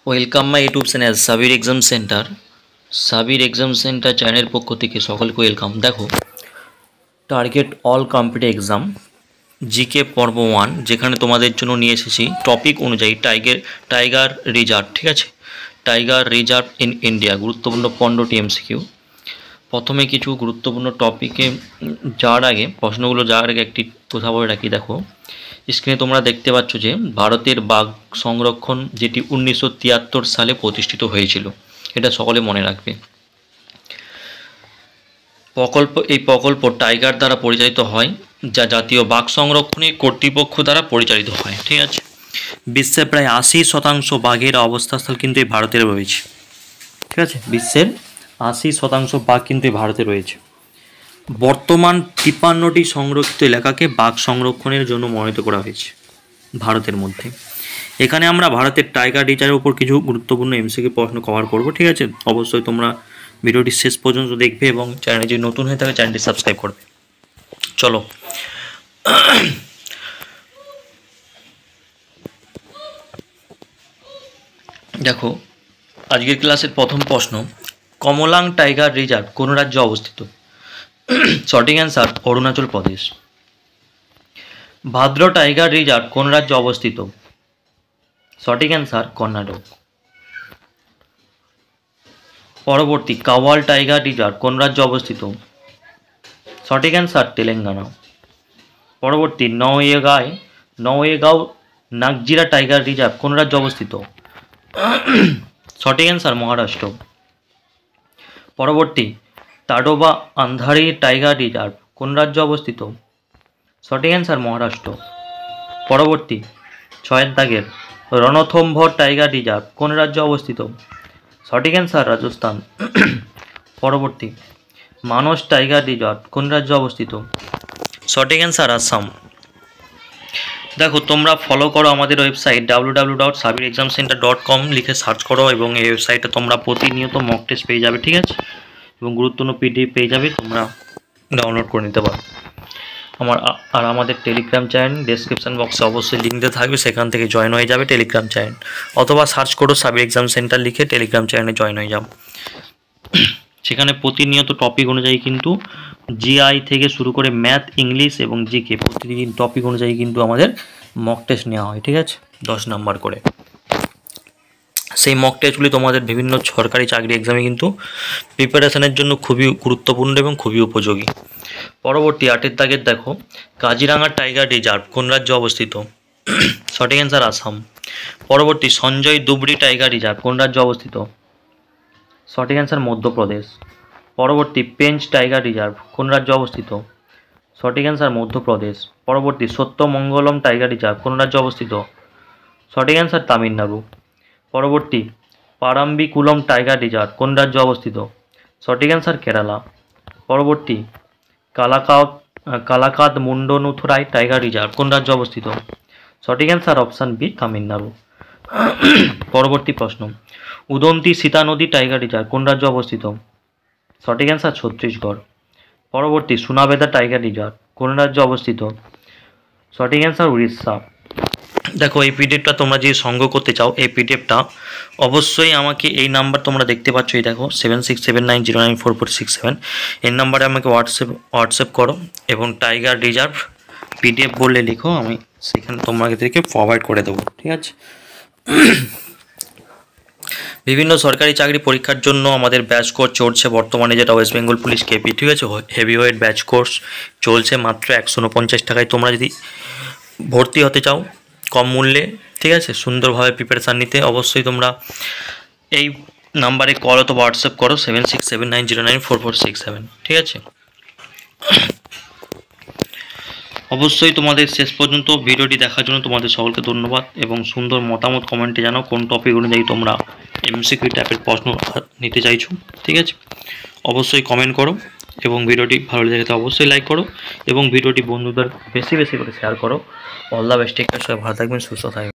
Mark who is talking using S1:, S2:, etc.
S1: Welcome my YouTube channel Sabir exam centre. Sabir exam centre চ্যানেলের পক্ষ থেকে সকলকে ওয়েলকাম। দেখো, target all competitive exam GK পর্ব 1, যেখানে তোমাদের জন্য নিয়ে এসেছি টপিক অনুযায়ী টাইগার রিজার্ভ। ঠিক আছে, টাইগার রিজার্ভ ইন ইন্ডিয়া, গুরুত্বপূর্ণ 15টি এমসিকিউ। প্রথমে কিছু গুরুত্বপূর্ণ টপিকে যাওয়ার আগে, প্রশ্নগুলো যাওয়ার আগে একটি কথা বলে রাখি। দেখো, স্ক্রিনে তোমরা দেখতে পাচ্ছ যে ভারতের বাঘ সংরক্ষণ যেটি 1973 সালে প্রতিষ্ঠিত হয়েছিল, এটা সকলে মনে রাখবে। এই প্রকল্প টাইগার দ্বারা পরিচালিত হয়, যা জাতীয় বাঘ সংরক্ষণী কর্তৃপক্ষ দ্বারা পরিচালিত হয়। ঠিক আছে, বিশ্বের প্রায় 80% বাঘের অবস্থানস্থল কিন্তু এই ভারতে রয়েছে। ঠিক আছে, বিশ্বের 80% বাঘ কিন্তু এই ভারতে রয়েছে। বর্তমান 53টি সংরক্ষিত এলাকাকে বাঘ সংরক্ষণের জন্য মনোনীত করা হয়েছে ভারতের মধ্যে। এখানে আমরা ভারতের টাইগার রিজার্ভের উপর কিছু গুরুত্বপূর্ণ এমসিকিউ প্রশ্ন কভার করব। ঠিক আছে, অবশ্যই তোমরা ভিডিওটি শেষ পর্যন্ত দেখবে এবং চ্যানেলে যদি নতুন হয়ে থাকে চ্যানেলটি সাবস্ক্রাইব করবে। চলো, দেখো আজকের ক্লাসের প্রথম প্রশ্ন, কমলাং টাইগার রিজার্ভ কোন রাজ্যে অবস্থিত? সঠিক অ্যান্সার অরুণাচল প্রদেশ। ভাদ্র টাইগার রিজার্ভ কোন রাজ্যে অবস্থিত? সঠিক অ্যান্সার কর্ণাটক। পরবর্তী, কাওয়াল টাইগার রিজার্ভ কোন রাজ্যে অবস্থিত? সঠিক অ্যান্সার তেলেঙ্গানা। পরবর্তী, নওয়েগাঁও নাগজিরা টাইগার রিজার্ভ কোন রাজ্যে অবস্থিত? সঠিক অ্যান্সার মহারাষ্ট্র। পরবর্তী, তাডোবা আন্ধারি টাইগার রিজার্ভ কোন রাজ্যে অবস্থিত? সঠিক অ্যান্সার মহারাষ্ট্র। পরবর্তী, 6 দাগের, রণথম্ভর টাইগার রিজার্ভ কোন রাজ্যে অবস্থিত? সঠিক অ্যান্সার রাজস্থান। পরবর্তী, মানস টাইগার রিজার্ভ কোন রাজ্যে অবস্থিত? সঠিক অ্যান্সার আসাম। দেখো, তোমরা ফলো করো আমাদের ওয়েবসাইট www.sabirexamcenter.com, লিখে সার্চ করো এবং এই ওয়েবসাইটে তোমরা প্রতিনিয়ত মক টেস্ট পেয়ে যাবে। ঠিক আছে, এবং গুরুত্বপূর্ণ পিডিএফ পেয়ে যাবে, তোমরা ডাউনলোড করে নিতে পারো। আমাদের টেলিগ্রাম চ্যানেল ডেসক্রিপশন বক্সে অবশ্যই লিঙ্ক দেওয়া থাকবে, সেখান থেকে জয়েন হয়ে যাবে টেলিগ্রাম চ্যানেল, অথবা সার্চ করো সাবির এক্সাম সেন্টার লিখে টেলিগ্রাম চ্যানেলে জয়েন হয়ে যাও। সেখানে প্রতিনিয়ত টপিক অনুযায়ী কিন্তু জিআই থেকে শুরু করে ম্যাথ, ইংলিশ এবং জিকে প্রতিদিন টপিক অনুযায়ী কিন্তু আমাদের মক টেস্ট নেওয়া হয়। ঠিক আছে, 10 নাম্বার করে। সেই মক টেস্টগুলি তোমাদের বিভিন্ন সরকারি চাকরি এক্সামে কিন্তু প্রিপারেশনের জন্য খুবই গুরুত্বপূর্ণ এবং খুবই উপযোগী। পরবর্তী 8 দাগের, দেখো, কাজিরাঙ্গা টাইগার রিজার্ভ কোন রাজ্যে অবস্থিত? সঠিক অ্যান্সার আসাম। পরবর্তী, সঞ্জয় দুবরি টাইগার রিজার্ভ কোন রাজ্যে অবস্থিত? সঠিক অ্যান্সার মধ্যপ্রদেশ। পরবর্তী, পেঞ্চ টাইগার রিজার্ভ কোন রাজ্যে অবস্থিত? সঠিক অ্যান্সার মধ্যপ্রদেশ। পরবর্তী, সত্যমঙ্গলম টাইগার রিজার্ভ কোন রাজ্যে অবস্থিত? সঠিক অ্যান্সার তামিলনাড়ু। পরবর্তী, পারাম্বিকুলম টাইগার রিজার্ভ কোন রাজ্যে অবস্থিত? সঠিক অ্যান্সার কেরালা। পরবর্তী, কালাকাদ মুন্ডনুথুরাই টাইগার রিজার্ভ কোন রাজ্যে অবস্থিত? সঠিক অ্যান্সার অপশান বি, তামিলনাড়ু। পরবর্তী প্রশ্ন, উদন্তি সীতা নদী টাইগার রিজার্ভ কোন রাজ্যে অবস্থিত? সঠিক অ্যান্সার ছত্তিশগড়। পরবর্তী, সোনাবেদা টাইগার রিজার্ভ কোন রাজ্যে অবস্থিত? সঠিক অ্যান্সার উড়িষ্যা। দেখো, এই পিডিএফটা তোমরা যে সংগ্রহ করতে চাও, এই পিডিএফটা অবশ্যই আমাকে এই নাম্বার তোমরা দেখতে পাচ্ছ, এই দেখো 7679094467, এই নাম্বারে আমাকে হোয়াটসঅ্যাপ করো এবং টাইগার রিজার্ভ পিডিএফ বললে লিখো, আমি সেখানে তোমাদেরকে প্রোভাইড করে দেবো। ঠিক আছে, বিভিন্ন সরকারি চাকরি পরীক্ষার জন্য আমাদের ব্যাচ কোর্স চলছে বর্তমানে, যেটা ওয়েস্ট বেঙ্গল পুলিশ কেপি। ঠিক আছে, হেভিওয়েট ব্যাচ কোর্স চলছে মাত্র 149 টাকায়। তোমরা যদি ভর্তি হতে চাও কম মূল্যে, ঠিক আছে, সুন্দরভাবে প্রিপারেশান নিতে, অবশ্যই তোমরা এই নাম্বারে কল অথবা হোয়াটসঅ্যাপ করো 7679094467। ঠিক আছে, অবশ্যই তোমাদের শেষ পর্যন্ত ভিডিওটি দেখার জন্য তোমাদের সকলকে ধন্যবাদ এবং সুন্দর মতামত কমেন্টে জানাও কোন টপিক অনুযায়ী তোমরা এমসিকিউ টাইপের প্রশ্ন নিতে চাইছো। ঠিক আছে, অবশ্যই কমেন্ট করো এবং ভিডিওটি ভালো লেগে থাকলে অবশ্যই লাইক করো এবং ভিডিওটি বন্ধুদের বেশি বেশি করে শেয়ার করো। All the best, take care, সবাই ভালো থাকবেন, সুস্থ থাকবেন।